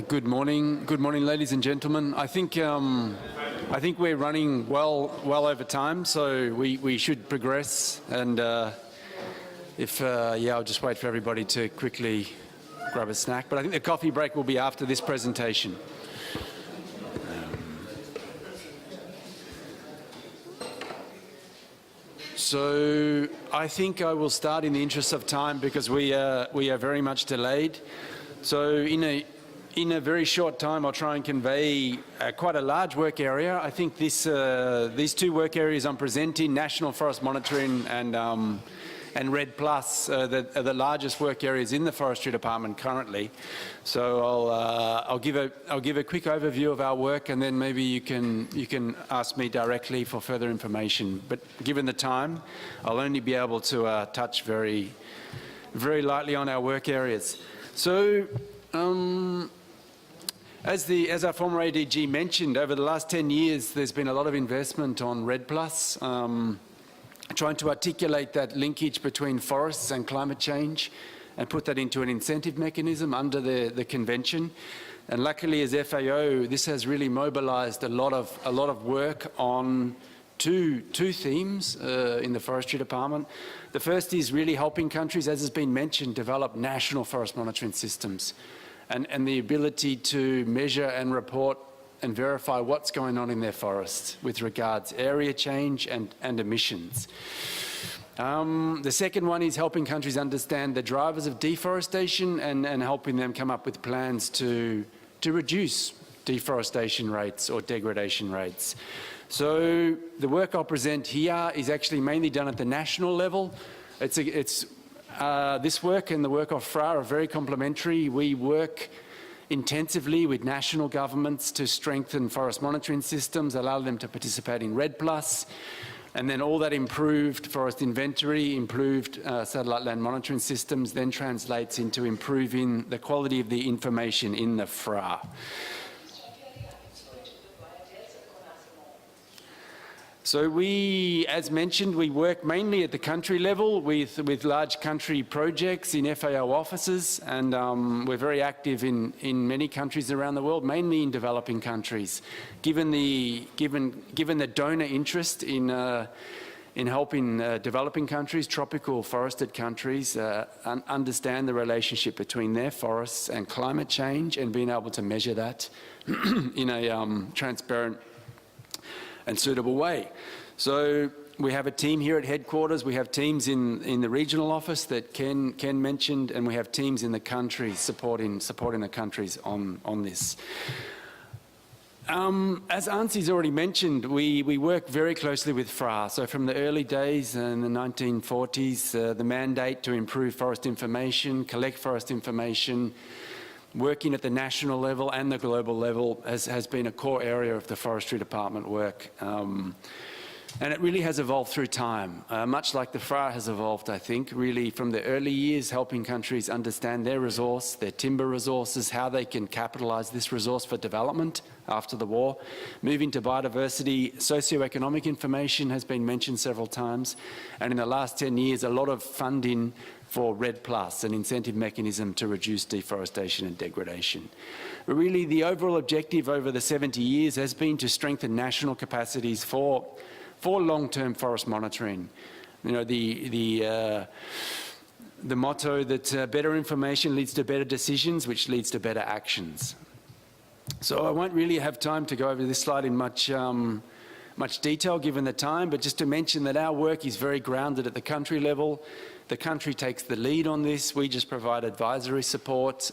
Good morning, ladies and gentlemen. I think we're running well over time, so we should progress. And I'll just wait for everybody to quickly grab a snack. But I think the coffee break will be after this presentation. So I think I will start in the interest of time because we are very much delayed. So in a very short time, I'll try and convey quite a large work area. I think these two work areas I'm presenting, National Forest Monitoring and REDD Plus, are the largest work areas in the Forestry Department currently. So I'll give a quick overview of our work, and then maybe you can ask me directly for further information. But given the time, I'll only be able to touch very lightly on our work areas. So. As our former ADG mentioned, over the last 10 years, there's been a lot of investment on REDD Plus, trying to articulate that linkage between forests and climate change and put that into an incentive mechanism under the convention. And luckily, as FAO, this has really mobilized a lot of work on two themes in the Forestry Department. The first is really helping countries, as has been mentioned, develop national forest monitoring systems. And the ability to measure and report and verify what's going on in their forests with regards area change and emissions. The second one is helping countries understand the drivers of deforestation and helping them come up with plans to reduce deforestation rates or degradation rates. So the work I'll present here is actually mainly done at the national level. This work and the work of FRA are very complementary. We work intensively with national governments to strengthen forest monitoring systems, allow them to participate in REDD Plus, and then all that improved forest inventory, improved satellite land monitoring systems then translates into improving the quality of the information in the FRA. So we, as mentioned, we work mainly at the country level with large country projects in FAO offices, and we're very active in many countries around the world, mainly in developing countries. Given the donor interest in helping developing countries, tropical forested countries, understand the relationship between their forests and climate change and being able to measure that in a transparent and suitable way. So we have a team here at headquarters, we have teams in the regional office that Ken mentioned, and we have teams in the countries supporting the countries on this. As Ansi's already mentioned, we work very closely with FRA. So from the early days in the 1940s, the mandate to improve forest information, collect forest information, working at the national level and the global level has been a core area of the Forestry Department work. And it really has evolved through time, much like the FRA has evolved, I think, really from the early years, helping countries understand their resource, their timber resources, how they can capitalize this resource for development after the war. Moving to biodiversity, socioeconomic information has been mentioned several times. And in the last 10 years, a lot of funding for REDD Plus, an incentive mechanism to reduce deforestation and degradation. But really, the overall objective over the 70 years has been to strengthen national capacities for long-term forest monitoring. You know, the motto that better information leads to better decisions, which leads to better actions. So I won't really have time to go over this slide in much detail given the time, but just to mention that our work is very grounded at the country level. The country takes the lead on this. We just provide advisory support,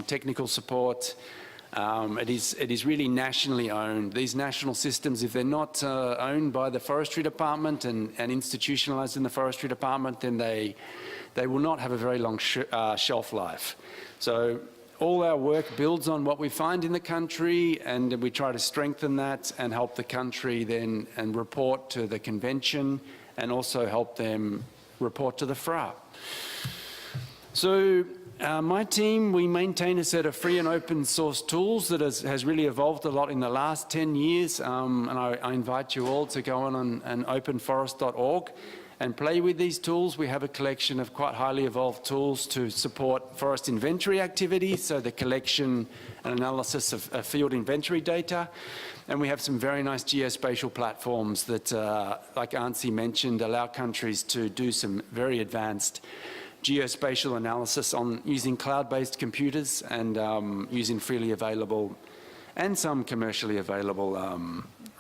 technical support. It is really nationally owned. These national systems, if they're not owned by the Forestry Department and institutionalized in the Forestry Department, then they will not have a very long shelf life. So all our work builds on what we find in the country, and we try to strengthen that and help the country then and report to the convention and also help them report to the FRA. So my team, we maintain a set of free and open source tools that has really evolved a lot in the last 10 years. And I invite you all to go on openforest.org and play with these tools. We have a collection of quite highly evolved tools to support forest inventory activities, so the collection and analysis of field inventory data. And we have some very nice geospatial platforms that, like Ansi mentioned, allow countries to do some very advanced geospatial analysis on using cloud-based computers and using freely available and some commercially available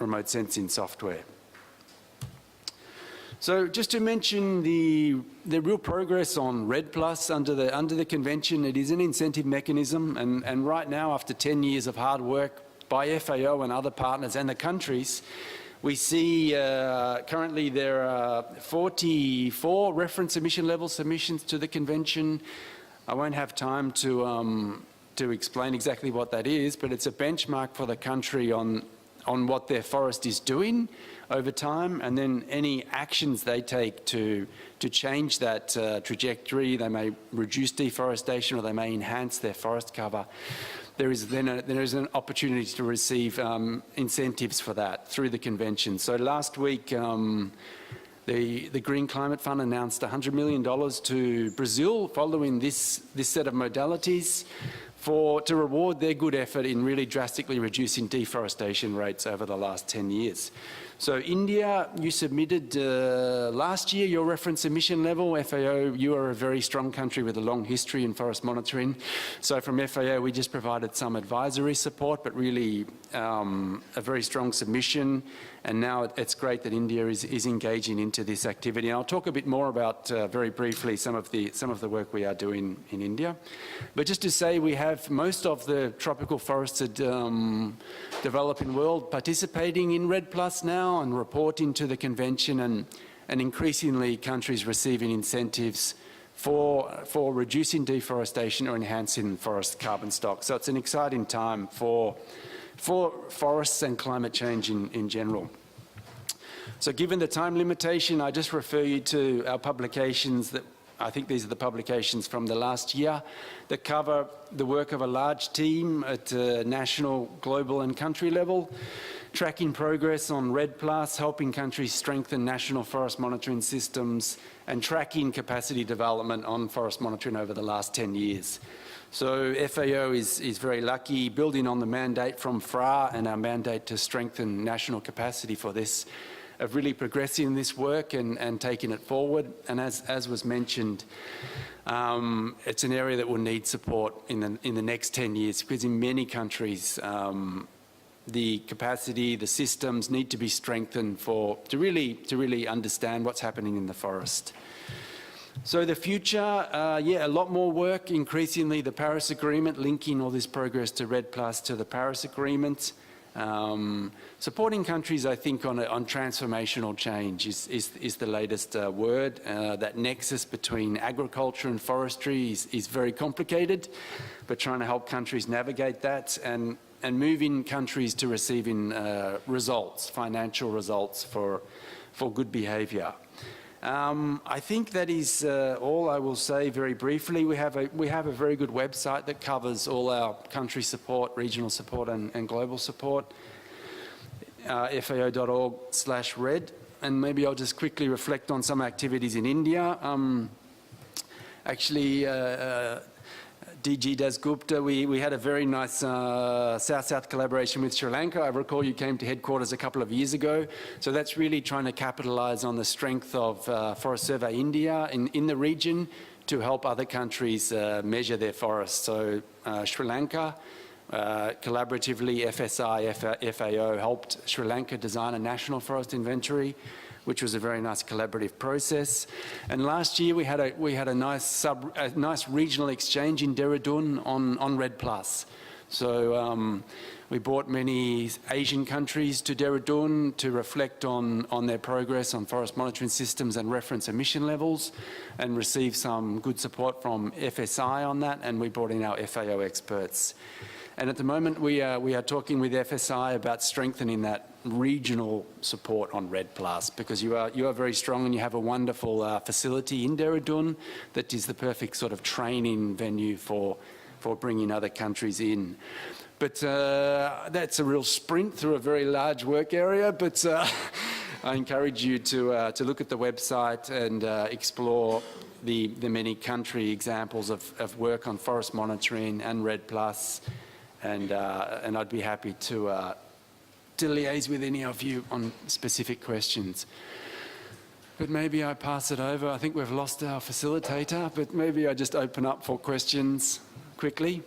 remote sensing software. So just to mention the real progress on REDD Plus under the convention, it is an incentive mechanism, and right now, after 10 years of hard work by FAO and other partners and the countries, we see currently there are 44 reference emission level submissions to the convention. I won't have time to explain exactly what that is, but it's a benchmark for the country on what their forest is doing over time, and then any actions they take to change that trajectory. They may reduce deforestation or they may enhance their forest cover. There is an opportunity to receive incentives for that through the convention. So last week, the Green Climate Fund announced $100 million to Brazil following this set of modalities to reward their good effort in really drastically reducing deforestation rates over the last 10 years. So India, you submitted last year your reference emission level. FAO, you are a very strong country with a long history in forest monitoring. So from FAO, we just provided some advisory support, but really a very strong submission. And now it's great that India is engaging into this activity. And I'll talk a bit more about, very briefly, some of the work we are doing in India. But just to say, we have most of the tropical forested developing world participating in REDD Plus now and reporting to the convention, and increasingly countries receiving incentives for reducing deforestation or enhancing forest carbon stock. So it's an exciting time for forests and climate change in general. So given the time limitation, I just refer you to our publications that I think these are the publications from the last year that cover the work of a large team at national, global and country level, tracking progress on REDD Plus, helping countries strengthen national forest monitoring systems, and tracking capacity development on forest monitoring over the last 10 years. So FAO is very lucky, building on the mandate from FRA and our mandate to strengthen national capacity for this, of really progressing this work and taking it forward. And as was mentioned, it's an area that will need support in the next 10 years, because in many countries, the capacity, the systems need to be strengthened to really understand what's happening in the forest. So the future, a lot more work, increasingly the Paris Agreement, linking all this progress to REDD Plus to the Paris Agreement. Supporting countries, I think, on transformational change is the latest word. That nexus between agriculture and forestry is very complicated, but trying to help countries navigate that and moving countries to receiving results, financial results for good behaviour. I think that is all I will say very briefly. We have a very good website that covers all our country support, regional support and global support, fao.org/REDD. And maybe I'll just quickly reflect on some activities in India. DG Dasgupta, we had a very nice South-South collaboration with Sri Lanka. I recall you came to headquarters a couple of years ago. So that's really trying to capitalise on the strength of Forest Survey India in the region to help other countries measure their forests. So Sri Lanka, collaboratively, FSI, FAO helped Sri Lanka design a national forest inventory, which was a very nice collaborative process. And last year we had a nice regional exchange in Dehradun on REDD Plus. So we brought many Asian countries to Dehradun to reflect on their progress on forest monitoring systems and reference emission levels, and received some good support from FSI on that, and we brought in our FAO experts. And at the moment, we are talking with FSI about strengthening that regional support on REDD Plus, because you are very strong and you have a wonderful facility in Dehradun that is the perfect sort of training venue for bringing other countries in. But that's a real sprint through a very large work area. But I encourage you to look at the website and explore the many country examples of work on forest monitoring and REDD+, and I'd be happy to liaise with any of you on specific questions. But maybe I pass it over. I think we've lost our facilitator, but maybe I just open up for questions quickly.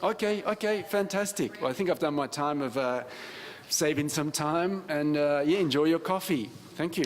Okay, fantastic. Well, I think I've done my time of saving some time, and yeah, enjoy your coffee. Thank you.